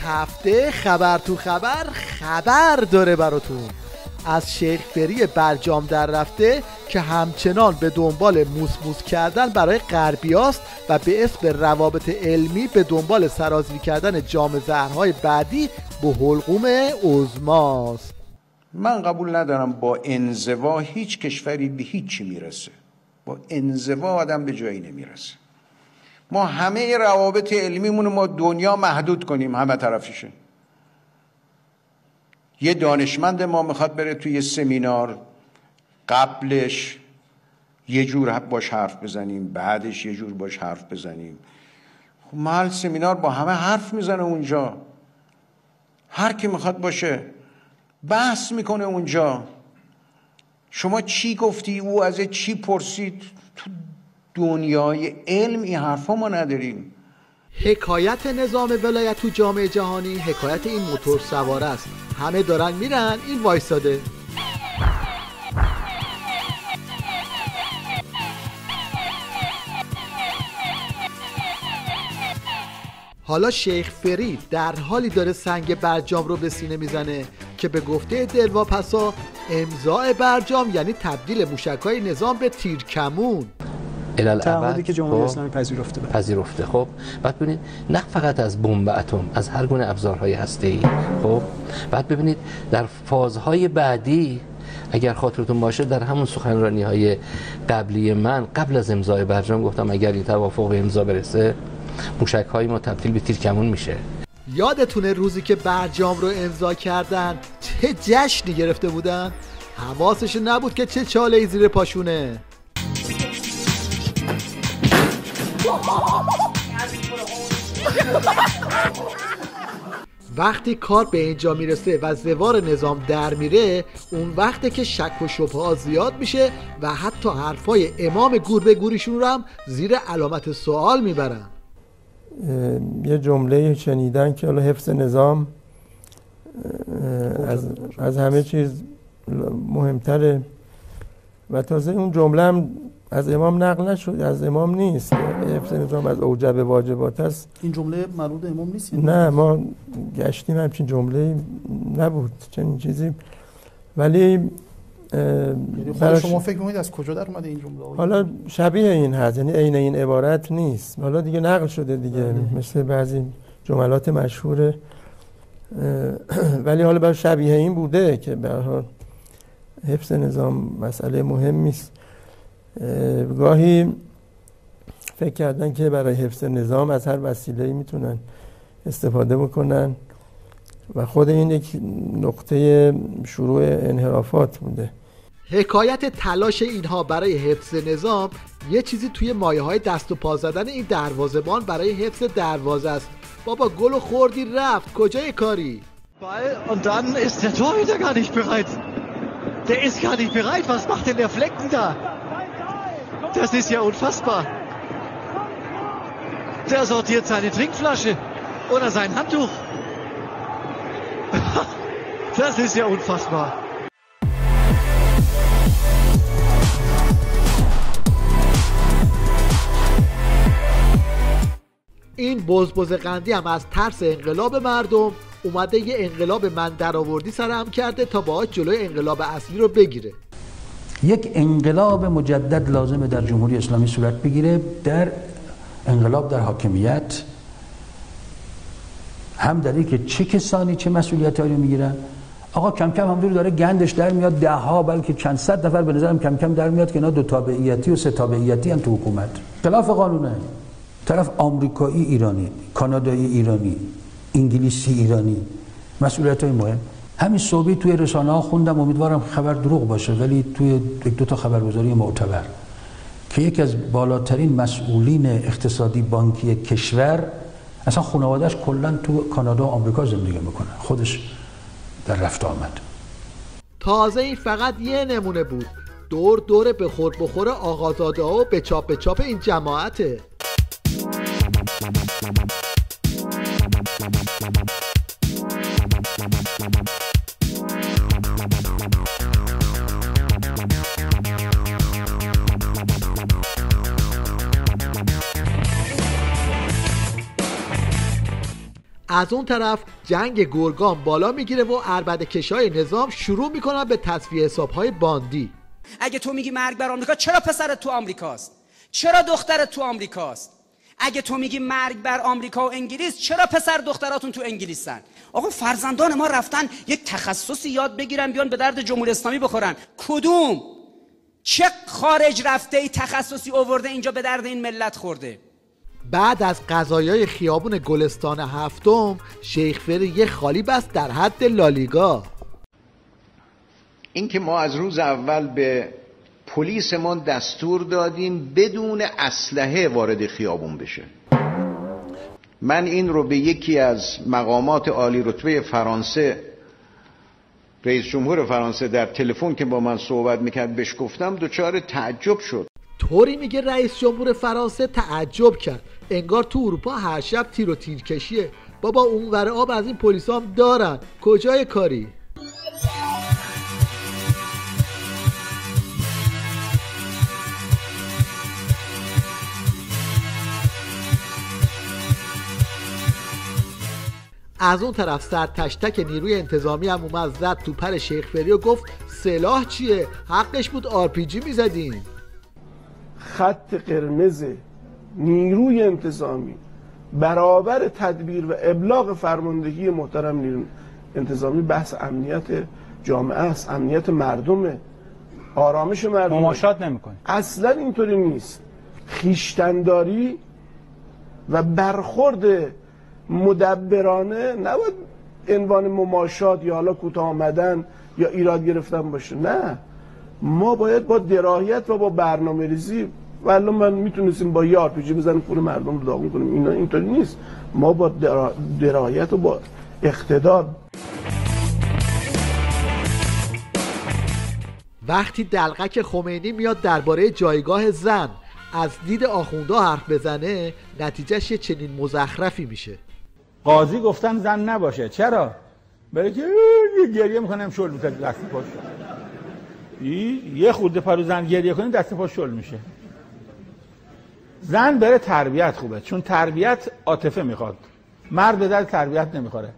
هفته خبر تو خبر داره براتون از شیخ فری برجام در رفته که همچنان به دنبال موس کردن برای غربیاست و به اسم روابط علمی به دنبال سرازیر کردن جام زهرهای بعدی به حلقوم عظماست. من قبول ندارم با انزوا هیچ کشوری به هیچی میرسه. با انزوا آدم به جایی نمیرسه. ما همه روابط علمیمون ما دنیا محدود کنیم همه طرفیشه. یه دانشمند ما میخواد بره توی سمینار، قبلش یه جور باش حرف بزنیم، بعدش یه جور باش حرف بزنیم. خب محل سمینار با همه حرف میزنه اونجا، هر کی میخواد باشه بحث میکنه اونجا. شما چی گفتی، او از چی پرسید؟ تو دنیای علم این حرفا ما نداریم. حکایت نظام ولایت تو جام جهانی حکایت این موتور سواره است. همه دارن میرن، این وایساده. حالا شیخ فری در حالی داره سنگ برجام رو به سینه میزنه که به گفته دلواپسا امضای برجام یعنی تبدیل موشک‌های نظام به تیرکمون. تعهدی که جمهوری اسلامی پذیرفته. خب بعد ببینید نه فقط از بمب اتم، از هر گونه ابزارهای هسته‌ای. خب بعد ببینید در فازهای بعدی اگر خاطرتون باشه در همون سخنرانی‌های قبلی من قبل از امضای برجام گفتم اگر این توافق به امضا برسه موشک‌های ما تبدیل به تیرکمون میشه. یادتونه روزی که برجام رو امضا کردن چه جشنی گرفته بودن؟ حواسش نبود که چه چاله‌ای زیر پاشونه. وقتی کار به اینجا میرسه و زوار نظام در میره، اون وقته که شک و شبهات زیاد میشه و حتی حرفای امام گور به گوریشون رو هم زیر علامت سوال میبرن. یه جمله شنیدن که حالا حفظ نظام از همه چیز مهمتره و تازه اون جمله هم از امام نقل نشد، از امام نیست. حفظ نظام از اوجب واجبات است. این جمله مربوط امام نیست؟ نه، ما گشتیم همچین جمله نبود چنین چیزی. ولی شما فکر می‌کنید از کجا در اومده این جمله؟ حالا شبیه این هست، یعنی عین این عبارت نیست، حالا دیگه نقل شده دیگه مثل بعضی جملات مشهوره، ولی حالا برای شبیه این بوده که به هر حال حفظ نظام مسئله مهمی است. گاهی فکر کردن که برای حفظ نظام از هر وسیله‌ای میتونن استفاده بکنن و خود این یک نقطه شروع انحرافات بوده. حکایت تلاش اینها برای حفظ نظام یه چیزی توی مایه‌های دست و پا زدن این دروازه‌بان برای حفظ دروازه است. بابا گل خوردی رفت، کجای کاری؟ Ball und dann ist der Torhüter gar nicht bereit. Der ist gar nicht bereit. Was macht denn der Flecken da? Das ist ja unfassbar. Der sortiert seine Trinkflasche oder sein Handtuch. Das ist ja unfassbar. این بزبز قندی هم از ترس انقلاب مردم اومده یه انقلاب من درآوردی سرهم کرده تا باهاش جلوی انقلاب اصلی رو بگیره. یک انقلاب مجدد لازمه در جمهوری اسلامی صورت بگیره، در انقلاب در حاکمیت، هم در این که چه کسانی چه مسئولیت‌هایی میگیرن. آقا کم کم همونجوری داره گندش در میاد، ده ها بلکه چند صد نفر به نظرم کم کم در میاد که اینا 2 تابعیتی و 3 تابعیتی ان تو حکومت. خلاف قانونه. طرف آمریکایی ایرانی، کانادایی ایرانی، انگلیسی ایرانی، مسئولیت‌های مهم. همین صبحی توی رسانه‌ها خوندم، امیدوارم خبر دروغ باشه ولی توی 1-2 تا خبرگزاری معتبر که یکی از بالاترین مسئولین اقتصادی بانکی کشور اصلا خانواده‌اش کلاً تو کانادا و آمریکا زندگی میکنه، خودش در رفت آمد. تازه این فقط یه نمونه بود. دور به بخور آقازاده‌ها و به چاپ این جماعته. از اون طرف جنگ گرگان بالا میگیره و عربده‌کشای نظام شروع میکنن به تصفیه حسابهای باندی. اگه تو میگی مرگ بر آمریکا، چرا پسرت تو آمریکاست؟ چرا دخترت تو آمریکاست؟ اگه تو میگی مرگ بر آمریکا و انگلیس، چرا پسر دختراتون تو انگلیسن؟ آقا فرزندان ما رفتن یک تخصصی یاد بگیرن بیان به درد جمهوری اسلامی بخورن. کدوم؟ چه خارج رفته ای تخصصی آورده اینجا به درد این ملت خورده؟ بعد از قضایای خیابون گلستان هفتم، شیخ فری یه خالی بست در حد لالیگا. این که ما از روز اول به پلیسمون دستور دادیم بدون اسلحه وارد خیابون بشه. من این رو به یکی از مقامات عالی رتبه فرانسه، رئیس جمهور فرانسه، در تلفن که با من صحبت میکرد بهش گفتم، دچار تعجب شد. طوری میگه رئیس جمهور فرانسه تعجب کرد انگار تو اروپا هر شب تیر و تیرکشیه. بابا اونور آب از این پلیسا هم دارن، کجای کاری؟ از اون طرف سرتشتک نیروی انتظامی هم اومد زد تو پر شیخ فری و گفت سلاح چیه؟ حقش بود RPG میزدین. خط قرمز نیروی انتظامی برابر تدبیر و ابلاغ فرماندهی محترم نیروی انتظامی بحث امنیت جامعه است، امنیت مردمه، آرامش مردم. مماشات نمی‌کنه. اصلا اینطوری نیست. خویشتن‌داری و برخورد مدبرانه نباید عنوان مماشات یا حالا کوتاه آمدن یا ایراد گرفتن باشه. نه، ما باید با درایت و با برنامه‌ریزی، والله من میتونستیم با یه RPG بزنیم پول مردم رو داغون کنیم. اینا اینطوری نیست. ما با درایت و با اقتدار. وقتی دلقک خمینی میاد درباره جایگاه زن از دید آخوندا حرف بزنه، نتیجهش یه چنین مزخرفی میشه. قاضی گفتن زن نباشه. چرا؟ برای که گریه میکنم شل میکنه دست پاش. یه خورده پرو زن گریه کنه دست پاش شل میشه. زن بره تربیت خوبه، چون تربیت عاطفه میخواد. مرد به درد تربیت نمیخوره.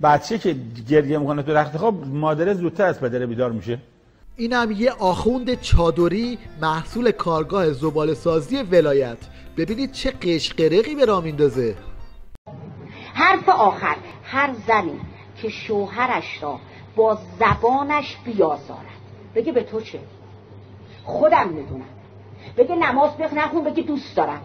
بچه که گریه میکنه تو رخت خواب، مادر زودتر از پدر بیدار میشه. اینم یه آخوند چادری محصول کارگاه زباله سازی ولایت. ببینید چه قشقرقی به راه میندازه. حرف آخر، هر زنی که شوهرش را با زبانش بیازارد بگه به تو چه؟ خودم میدونم. بگه نماز نخون، بگه دوست دارم.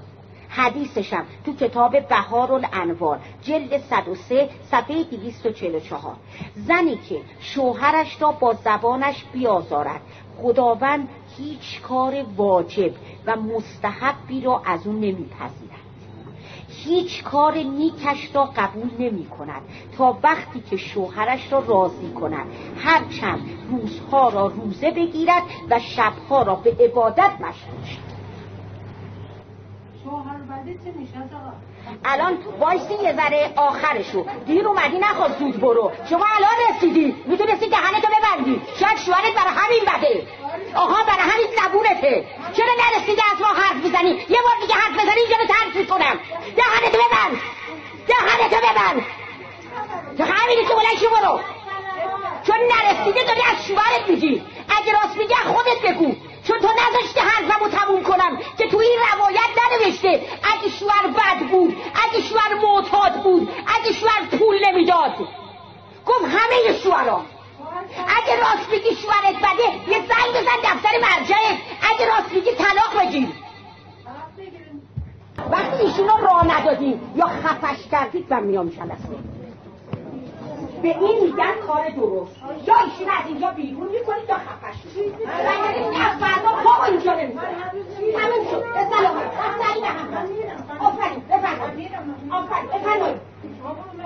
حدیثشم تو کتاب بهارالانوار جلد 103 صفحه 244. زنی که شوهرش را با زبانش بیازارد، خداوند هیچ کار واجب و مستحبی را از اون نمیپذیرد. هیچ کار نیکش را قبول نمی کند تا وقتی که شوهرش را راضی کند، هرچند روزها را روزه بگیرد و شبها را به عبادت مشغول شد. شوهر بده چه میشه آقا؟ الان وایسی یه ذره آخرشو، دیر اومدی نخواد زود برو. شما الان رسیدی، میتونستی دهنتو ببندی. شاید شوهرت برای همین بده. آها برای همین زبونته. چرا نرسیدی از ما حرف بزنی؟ یه بار دیگه حرف بزنی اینجا رو ترک میکنم. دهنتو ببند، دهنتو ببند. تو همینی که بلند شو برو، چون نرسیده داری از شوهرت میگی. اگه راست میگه خودت بگو، چون تو نذاشتی حرفمو تموم کنم که تو این روایت ننوشته اگه شوهر بد بود، اگه شوهر معتاد بود، اگه شوهر پول نمیداد. گفت همه شوهرها. اگه راست میگی شوهرت بده یه زنگ بزن دفتر مرجعت. اگه راست میگی طلاق بگیر. وقتی ایشونو راه ندادی یا خفش کردید من میام جلسه. به این میگن کار درست. یا ایشون از اینجا بیرون میکنید یا خفش میکنید. وگرنه از فردا پا اینجا نمیکنید. تموم شد. به سلامت. آفرین به همراه. آفرین. بفرمایید. آفرین. بفرمایید.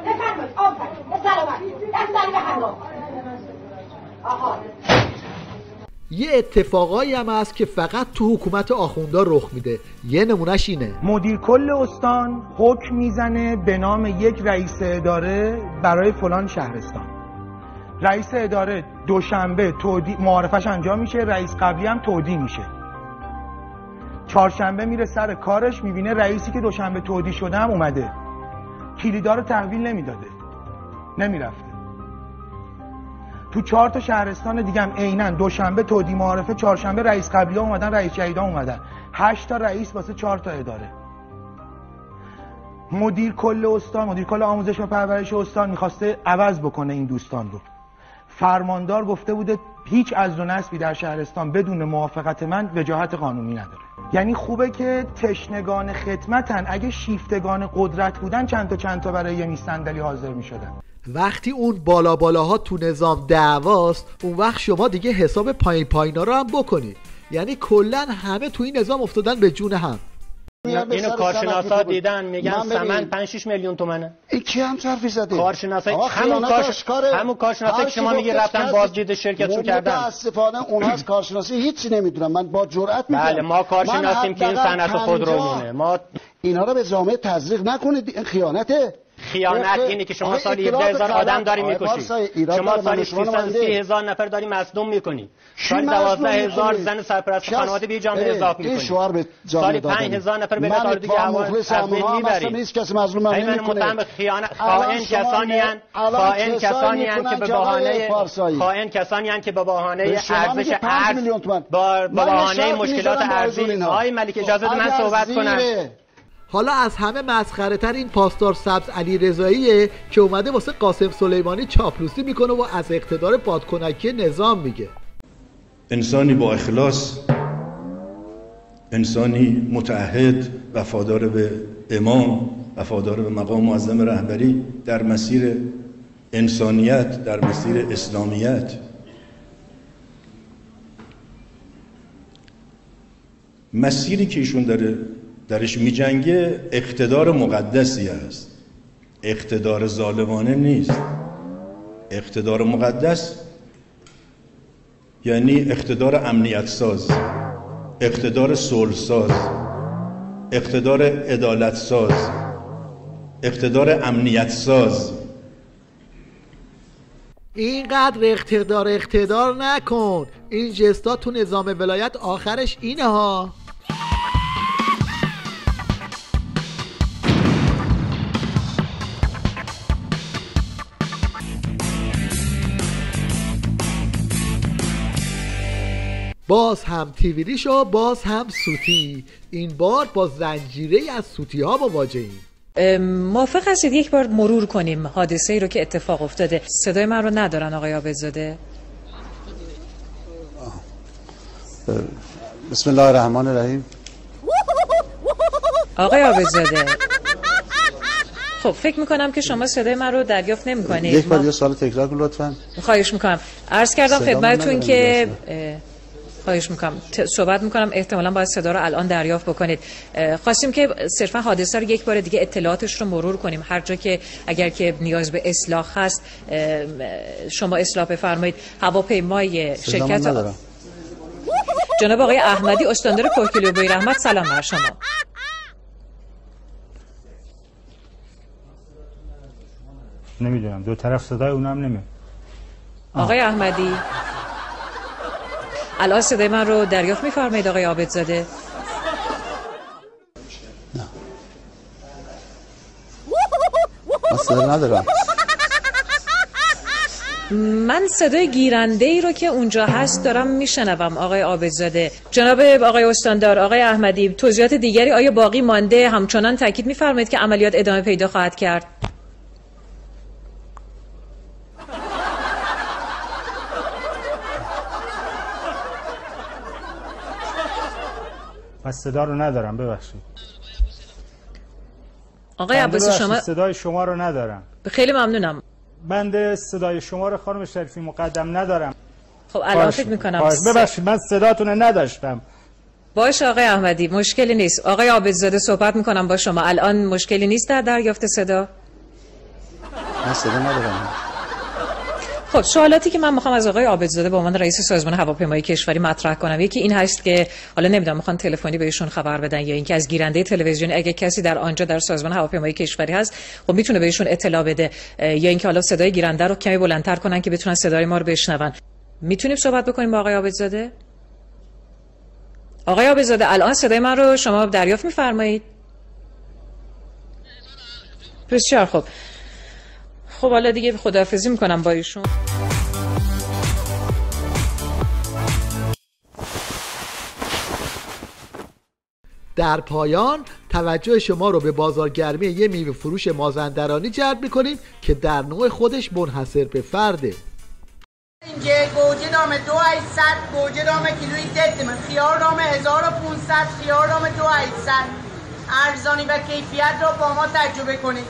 بفرمایید. آفرین. به سلامت. دفتری به همراه. آها. یه اتفاقایی هم هست که فقط تو حکومت آخوندا رخ میده. یه نمونهش اینه: مدیر کل استان حکم میزنه به نام یک رئیس اداره برای فلان شهرستان. رئیس اداره دوشنبه معارفش انجام میشه، رئیس قبلی هم تودیع میشه. چهارشنبه میره سر کارش، میبینه رئیسی که دوشنبه تودیع شده هم اومده. کلیدا رو تحویل نمیداده، نمیرفته. تو 4 تا شهرستان دیگه هم عیناً دوشنبه تودی معارفه، چهارشنبه رئیس قبلی‌ها اومدن، رئیس جدیدا اومدن. 8 تا رئیس واسه 4 تا اداره. مدیر کل استان، مدیر کل آموزش و پرورش استان میخواسته عوض بکنه این دوستان رو. فرماندار گفته بوده هیچ عزل و نصبی در شهرستان بدون موافقت من وجاهت قانونی نداره. یعنی خوبه که تشنگان خدمتن، اگه شیفتگان قدرت بودن چند تا برای یه میز صندلی حاضر میشدن. وقتی اون بالاها تو نظام دعواست، اون وقت شما دیگه حساب پایینا رو هم بکنید. یعنی کلا همه تو این نظام افتادن به جون هم. اینو کارشناسا دیدن میگن ثمن 5-6 میلیون تومنه. این کی هم حرفی زده؟ کارشناسا همون کارشناسا که شما میگی رفتن بازدید شرکتشون کردن. متاسفانه اون از کارشناسی هیچی نمیدونم. من با جرئت میگم بله ما کارشناسیم که این صنعت خودرومونه. ما اینا رو به جامعه تزریق نکنید، این خیانته. خیانت اینه که شما سالی 17000 آدم داری میکشی، شما سالی 330,000 نفر داری مصدوم میکنی، سالی 12000 زن سرپرست خانواده به جامعه اضافه میکنی، سالی 5000 نفر به قطار دیگه از بین میبری. من متهم خیانت خائن کسانی که به بهانه ارزش ارز با بهانه مشکلات ارزی. آقای ملک اجازه بده من صحبت کنم. حالا از همه مسخره تر این پاسدار سبز علیرضاییه که اومده واسه قاسم سلیمانی چاپلوسی میکنه و از اقتدار بادکنکی نظام میگه. انسانی با اخلاص، انسانی متعهد، وفادار به امام، وفادار به مقام معظم رهبری در مسیر انسانیت، در مسیر اسلامیت. مسیری که ایشون درش میجنگه اقتدار مقدسی است، اقتدار ظالمانه نیست. اقتدار مقدس یعنی اقتدار امنیت ساز، اقتدار صلح ساز، اقتدار عدالت ساز، اقتدار امنیت ساز. اینقدر اقتدار نکن. این جستا تو نظام ولایت آخرش اینه ها. باز هم تیویلیش و باز هم سوتی. این بار با زنجیره از سوتی ها مواجهیم. موافق هستید یک بار مرور کنیم حادثه ای رو که اتفاق افتاده؟ صدای من رو ندارن آقای عابدزاده؟ بسم الله الرحمن الرحیم. آقای عابدزاده خب فکر میکنم که شما صدای من رو دریافت نمی‌کنید. یک بار یه سوال تکرار کن لطفاً. خواهش میکنم. عرض کردم خدمتتون که خواهش میکنم صحبت میکنم، احتمالاً باید صدا رو الان دریافت بکنید. خواستیم که صرفا حادثه رو یک بار دیگه اطلاعاتش رو مرور کنیم، هر جا که اگر که نیاز به اصلاح هست شما اصلاح بفرمایید. هواپیمای شرکت جناب آقای احمدی استاندار کوهگیلوی و بویراحمد، سلام بر شما. نمیدونم دو طرف صدای اونم نمیاد. آقای احمدی الان صدای من رو دریافت می‌فرمایید آقای عابدزاده؟ نه من صدا ندارم. من صدای گیرنده ای رو که اونجا هست دارم میشنوم آقای عابدزاده. جناب آقای استاندار، آقای احمدی، توضیحات دیگری آیا باقی مانده؟ همچنان تاکید می‌فرمایید که عملیات ادامه پیدا خواهد کرد؟ من صدا رو ندارم، ببخشید. آقای عباسی شما صدای شما رو ندارم. خیلی ممنونم. بنده صدای شما رو خانم شریفی مقدم ندارم. خب الان فکر میکنم ببخشید من صداتون رو نداشتم. باشه آقای احمدی مشکلی نیست. آقای عابدزاده صحبت میکنم با شما. الان مشکلی نیست در دریافت صدا؟ من صدا ندارم. خب سوالاتی که من میخوام از آقای عابدزاده به عنوان رئیس سازمان هواپیمایی کشوری مطرح کنم، یکی این هست که حالا نمیدونم میخوان تلفنی بهشون خبر بدن یا اینکه از گیرنده تلویزیونی اگه کسی در آنجا در سازمان هواپیمایی کشوری هست خب میتونه بهشون اطلاع بده، یا اینکه حالا صدای گیرنده رو کمی بلندتر کنن که بتونن صدای ما رو بشنون. میتونیم صحبت بکنیم با آقای عابدزاده؟ آقای عابدزاده الان صدای من رو شما دریافت میفرمایید؟ بسیار خوب. خب حالا دیگه خداحافظی میکنم با ایشون. در پایان توجه شما رو به بازارگرمی یه میوه فروش مازندرانی جلب میکنیم که در نوع خودش منحصر به فرده. اینجا گوجه دامه 2800، گوجه دامه کیلویی دتمه، خیار دامه 1500، خیار دامه 2800. ارزانی و کیفیت رو با ما تجربه کنید.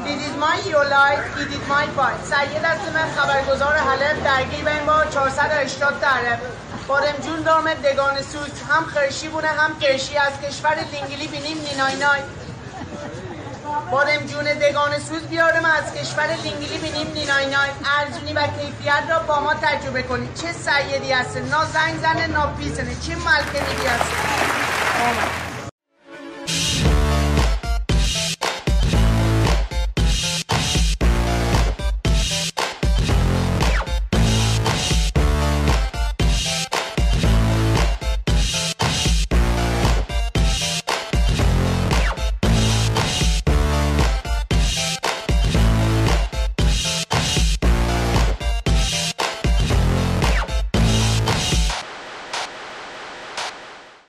دیدید ما ایرولایت، دیدید ما پای سید هستم، خبرگزار حلب، درگیر بین با 480 طرف. بارمجون دامه دگان سوز، هم خرشی بونه هم کرشی، از کشور لینگلی بینیم نیناینای. بارمجون دگان سوز بیارم از کشور لینگلی بینیم نیناینای. ارزونی و کیفیت را با ما تجربه کنید. چه سیدی هست، نا زنگ زنه نا پیسنه، چه ملکه میگی هست.